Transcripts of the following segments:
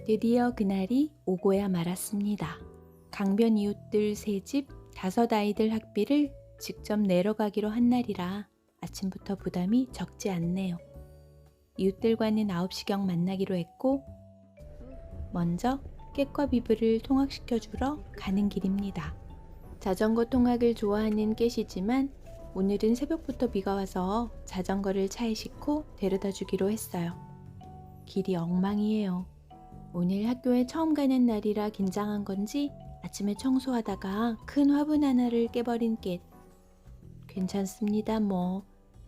드디어 그날이 오고야 말았습니다. 강변 이웃들 3집 5아이들 학비를 직접 내려가기로 한 날이라 아침부터 부담이 적지 않네요. 이웃들과는 9시경 만나기로 했고 먼저 깨과 비브를 통학시켜주러 가는 길입니다. 자전거 통학을 좋아하는 깨시지만 오늘은 새벽부터 비가 와서 자전거를 차에 싣고 데려다 주기로 했어요. 길이 엉망이에요. 오늘 학교에 처음 가는 날이라 긴장한 건지 아침에 청소하다가 큰 화분 하나를 깨버린 깻. 괜찮습니다 뭐.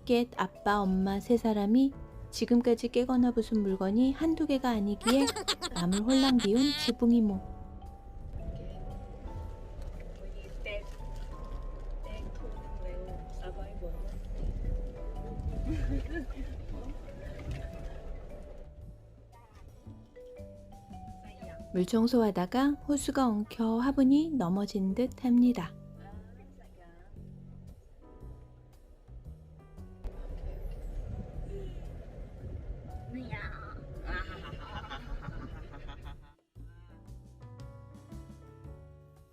깻 아빠 엄마 3사람이 지금까지 깨거나 부순 물건이 한두 개가 아니기에 마음을 홀랑 비운 지붕 이모. 물 청소하다가 호수가 엉켜 화분이 넘어진 듯 합니다.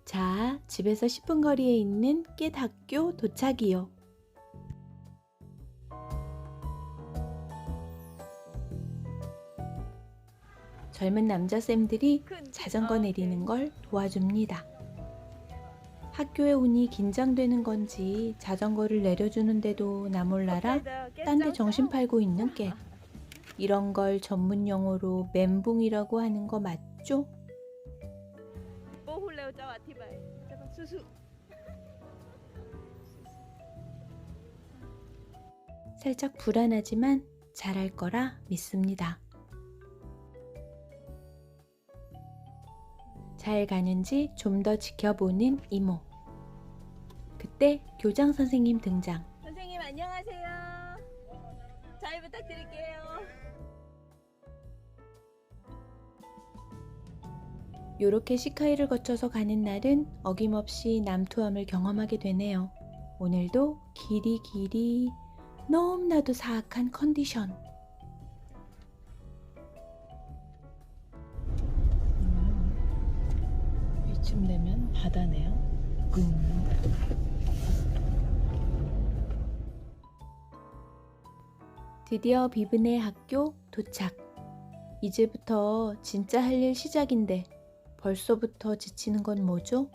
자, 집에서 10분 거리에 있는 깻 학교 도착이요. 젊은 남자쌤들이 자전거 내리는 걸 도와줍니다. 학교에 오니 긴장되는 건지 자전거를 내려주는데도 나 몰라라 딴 데 정신 팔고 있는 깻. 이런 걸 전문 용어로 멘붕이라고 하는 거 맞죠? 살짝 불안하지만 잘할 거라 믿습니다. 잘 가는지 좀 더 지켜보는 이모. 그때 교장 선생님 등장. 선생님 안녕하세요. 잘 부탁드릴게요. 요렇게 시카이를 거쳐서 가는 날은 어김없이 남투함을 경험하게 되네요. 오늘도 길이 너무나도 사악한 컨디션. 이쯤 되면 바다네요. 드디어 비브네 학교 도착. 이제부터 진짜 할 일 시작인데 벌써부터 지치는 건 뭐죠?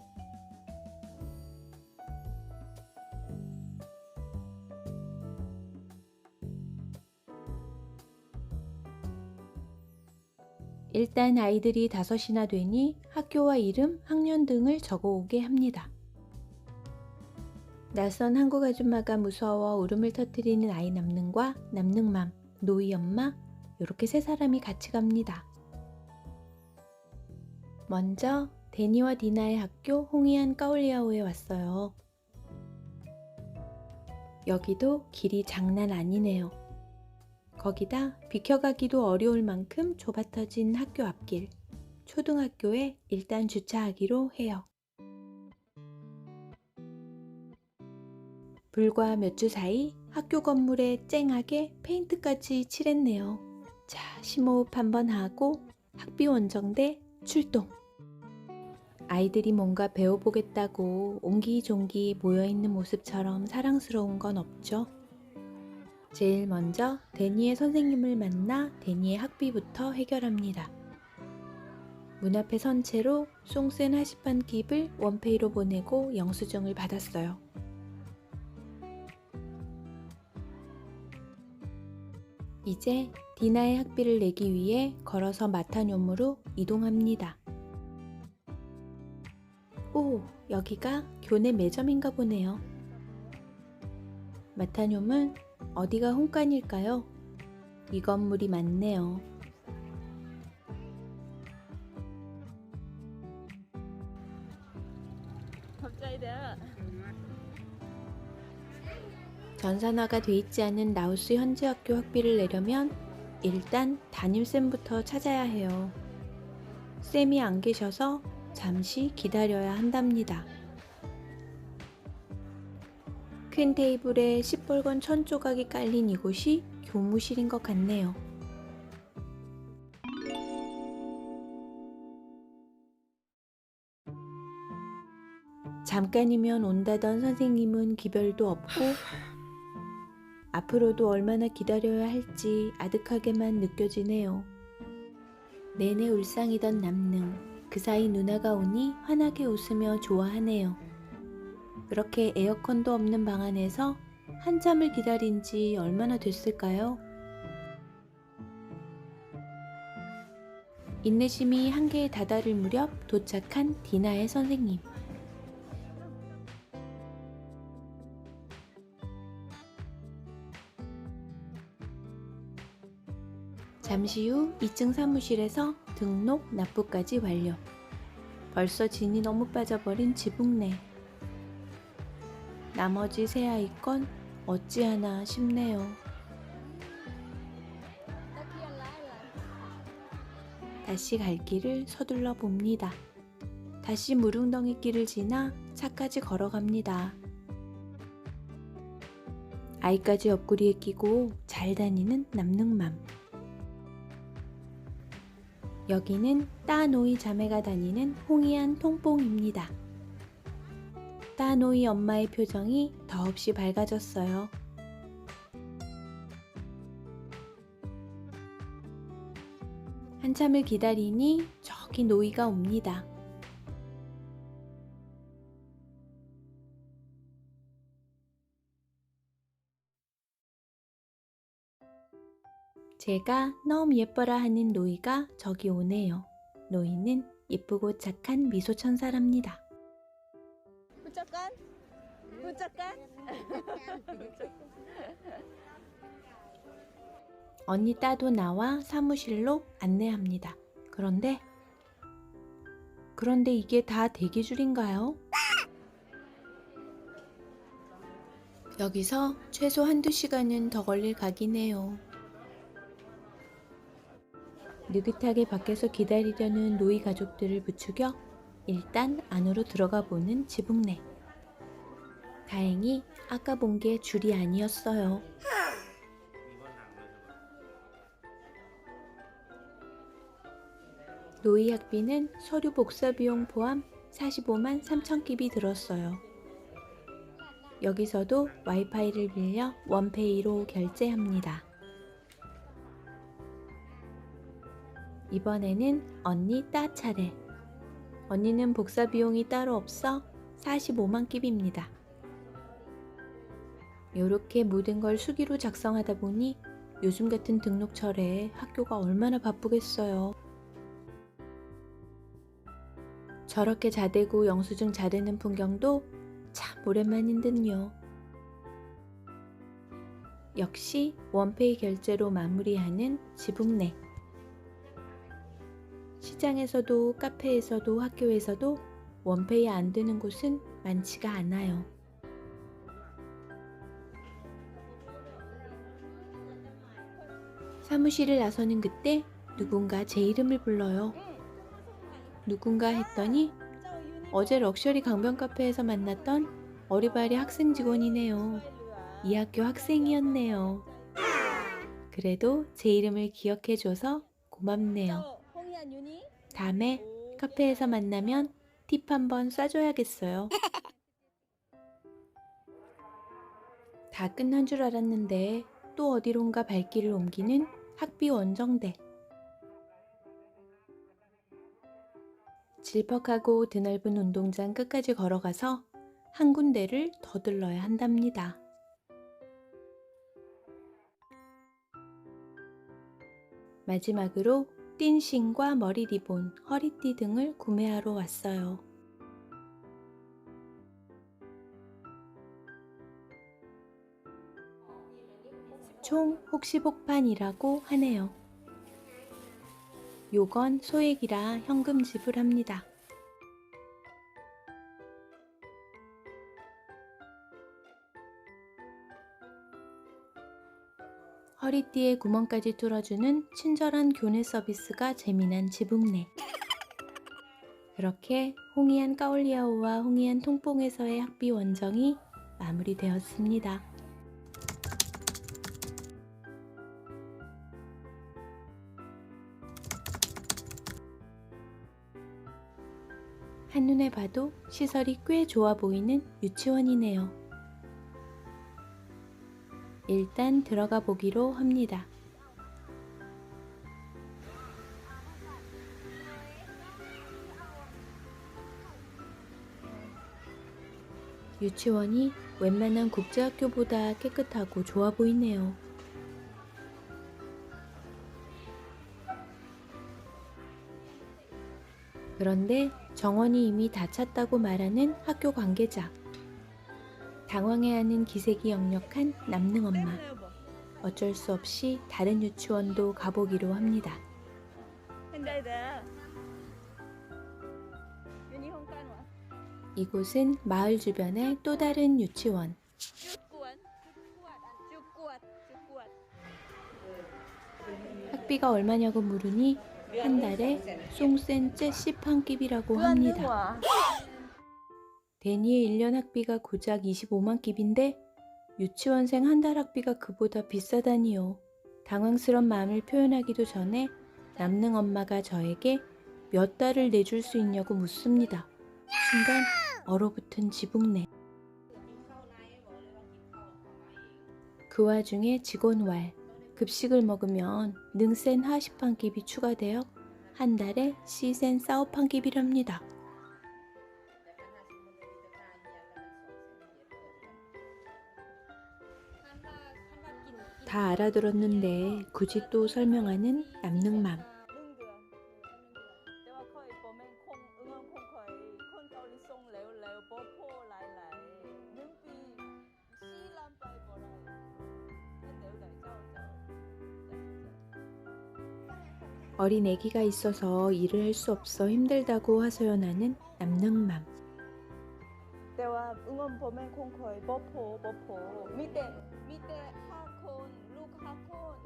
일단 아이들이 5이나 되니 학교와 이름, 학년 등을 적어오게 합니다. 낯선 한국 아줌마가 무서워 울음을 터뜨리는 아이 남능과 남능맘, 노이 엄마 이렇게 3사람이 같이 갑니다. 먼저 데니와 디나의 학교 홍이안 까올리아오에 왔어요. 여기도 길이 장난 아니네요. 거기다 비켜가기도 어려울 만큼 좁아터진 학교 앞길. 초등학교에 일단 주차하기로 해요. 불과 몇 주 사이 학교 건물에 쨍하게 페인트까지 칠했네요. 자, 심호흡 한번 하고 학비 원정대 출동! 아이들이 뭔가 배워보겠다고 옹기종기 모여있는 모습처럼 사랑스러운 건 없죠. 제일 먼저 데니의 선생님을 만나 데니의 학비부터 해결합니다. 문 앞에 선 채로 쏭쓴 하시판 깁을 원페이로 보내고 영수증을 받았어요. 이제 디나의 학비를 내기 위해 걸어서 마타뇽으로 이동합니다. 오, 여기가 교내 매점인가 보네요. 마타뇽은 어디가 홍간일까요? 이 건물이 많네요. 전산화가 돼 있지 않은 라오스 현지 학교 학비를 내려면 일단 담임쌤부터 찾아야 해요. 쌤이 안 계셔서 잠시 기다려야 한답니다. 큰 테이블에 시뻘건 천 조각이 깔린 이곳이 교무실인 것 같네요. 잠깐이면 온다던 선생님은 기별도 없고 앞으로도 얼마나 기다려야 할지 아득하게만 느껴지네요. 내내 울상이던 남능, 그 사이 누나가 오니 환하게 웃으며 좋아하네요. 그렇게 에어컨도 없는 방 안에서 한참을 기다린 지 얼마나 됐을까요? 인내심이 한계에 다다를 무렵 도착한 디나의 선생님. 잠시 후 2층 사무실에서 등록, 납부까지 완료. 벌써 진이 너무 빠져버린 지붕내. 나머지 세 아이 건 어찌하나 싶네요. 다시 갈 길을 서둘러 봅니다. 다시 무릉덩이 길을 지나 차까지 걸어갑니다. 아이까지 옆구리에 끼고 잘 다니는 남능맘. 여기는 따노이 자매가 다니는 홍이안 통뽕입니다. 따노이 엄마의 표정이 더없이 밝아졌어요. 한참을 기다리니 저기 노이가 옵니다. 제가 너무 예뻐라 하는 노이가 저기 오네요. 노이는 예쁘고 착한 미소 천사랍니다. 붙잡간? 붙잡간? 언니 따도 나와 사무실로 안내합니다. 그런데 이게 다 대기줄인가요? 여기서 최소 한두 시간은 더 걸릴 각이네요. 느긋하게 밖에서 기다리려는 노이 가족들을 부추겨 일단 안으로 들어가 보는 지붕내. 다행히 아까 본 게 줄이 아니었어요. 노이 학비는 서류 복사 비용 포함 45만 3천 깁이 들었어요. 여기서도 와이파이를 빌려 원페이로 결제합니다. 이번에는 언니 따 차례. 언니는 복사 비용이 따로 없어 45만 깁입니다. 요렇게 모든 걸 수기로 작성하다 보니 요즘 같은 등록철에 학교가 얼마나 바쁘겠어요. 저렇게 자대고 영수증 자대는 풍경도 참 오랜만인 듯요. 역시 원페이 결제로 마무리하는 지붕내. 시장에서도 카페에서도 학교에서도 원페이 안 되는 곳은 많지가 않아요. 사무실을 나서는 그때 누군가 제 이름을 불러요. 누군가 했더니 어제 럭셔리 강변 카페에서 만났던 어리바리 학생 직원이네요. 이 학교 학생이었네요. 그래도 제 이름을 기억해줘서 고맙네요. 홍이안 윤이? 다음에 카페에서 만나면 팁 한번 쏴줘야겠어요. 다 끝난 줄 알았는데 또 어디론가 발길을 옮기는 학비 원정대. 질퍽하고 드넓은 운동장 끝까지 걸어가서 한 군데를 더 들러야 한답니다. 마지막으로 띵신과 머리 리본, 허리띠 등을 구매하러 왔어요. 총 혹시복판이라고 하네요. 요건 소액이라 현금 지불합니다. 허리띠에 구멍까지 뚫어주는 친절한 교내 서비스가 재미난 지붕내. 그렇게 홍이안 까올리아오와 홍이안 통뽕에서의 학비 원정이 마무리되었습니다. 한눈에 봐도 시설이 꽤 좋아 보이는 유치원이네요. 일단 들어가 보기로 합니다. 유치원이 웬만한 국제학교보다 깨끗하고 좋아 보이네요. 그런데 정원이 이미 다 찼다고 말하는 학교 관계자. 당황해하는 기색이 역력한 남능 엄마. 어쩔 수 없이 다른 유치원도 가보기로 합니다. 이곳은 마을 주변의 또 다른 유치원. 학비가 얼마냐고 물으니 한 달에 송센째 10한 끼비라고 합니다. 데니의 1년 학비가 고작 25만 끼비인데 유치원생 한 달 학비가 그보다 비싸다니요. 당황스런 마음을 표현하기도 전에 남능 엄마가 저에게 몇 달을 내줄 수 있냐고 묻습니다. 순간 얼어붙은 지붕내. 그 와중에 직원왈. 급식을 먹으면 능센 하시판 끼비 추가되어 한 달에 시센 싸우판 끼비랍니다. 다 알아들었는데 굳이 또 설명하는 남능맘. 어린 애기가 있어서 일을 할 수 없어 힘들다고 하소연하는 남능맘. 대화 응원 보면 콩코이 버포 밑에 하콘 룩 하콘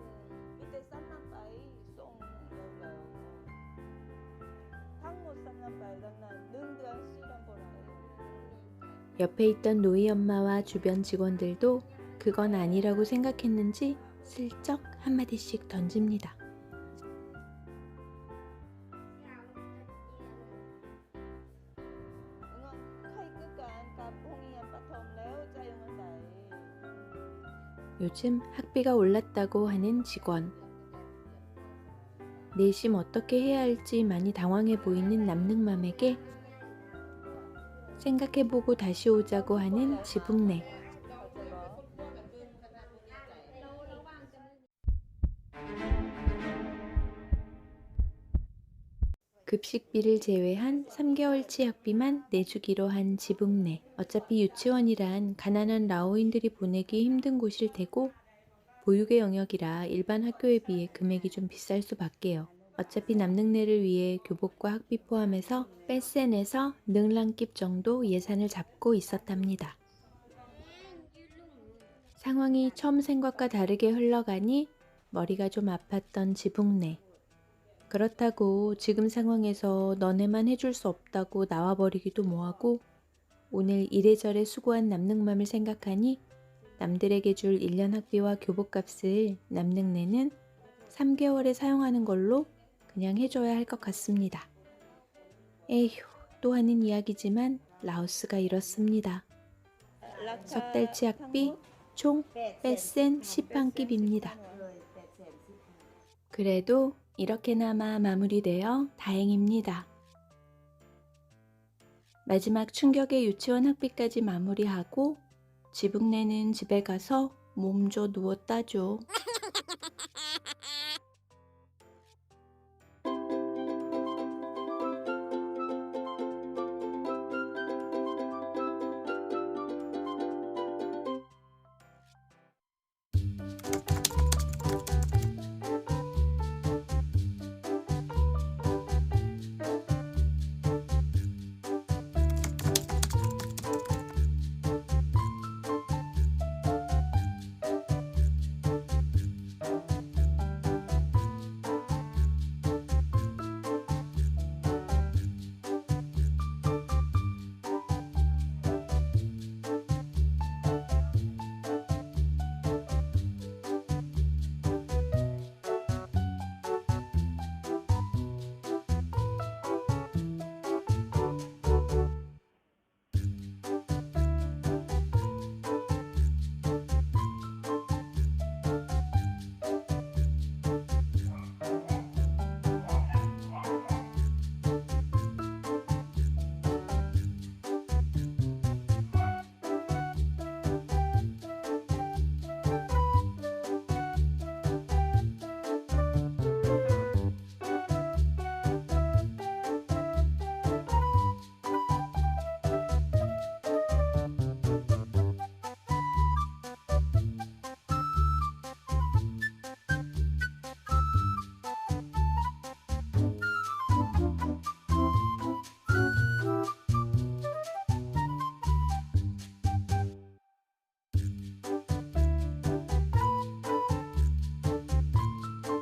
밑에 쌈남바이 송 레올레오 한국 쌈남바이 난 능드한 씨란 보라요. 옆에 있던 노이 엄마와 주변 직원들도 그건 아니라고 생각했는지 슬쩍 한마디씩 던집니다. 요즘 학비가 올랐다고 하는 직원. 내심 어떻게 해야 할지 많이 당황해 보이는 남능맘에게 생각해보고 다시 오자고 하는 지붕내. 급식비를 제외한 3개월치 학비만 내주기로 한 지붕내. 어차피 유치원이란 가난한 라오인들이 보내기 힘든 곳일 테고 보육의 영역이라 일반 학교에 비해 금액이 좀 비쌀 수밖에요. 어차피 남능내를 위해 교복과 학비 포함해서 뺄센에서 능랑깁 정도 예산을 잡고 있었답니다. 상황이 처음 생각과 다르게 흘러가니 머리가 좀 아팠던 지붕내. 그렇다고 지금 상황에서 너네만 해줄 수 없다고 나와버리기도 뭐하고 오늘 이래저래 수고한 남능맘을 생각하니 남들에게 줄 1년 학비와 교복값을 남능내는 3개월에 사용하는 걸로 그냥 해줘야 할 것 같습니다. 에휴, 또 하는 이야기지만 라오스가 이렇습니다. 석 달치 학비 총 뺄센 10한 끼비입니다. 그래도 이렇게나마 마무리되어 다행입니다. 마지막 충격의 유치원 학비까지 마무리하고 지붕내는 집에 가서 몸져 누웠다죠.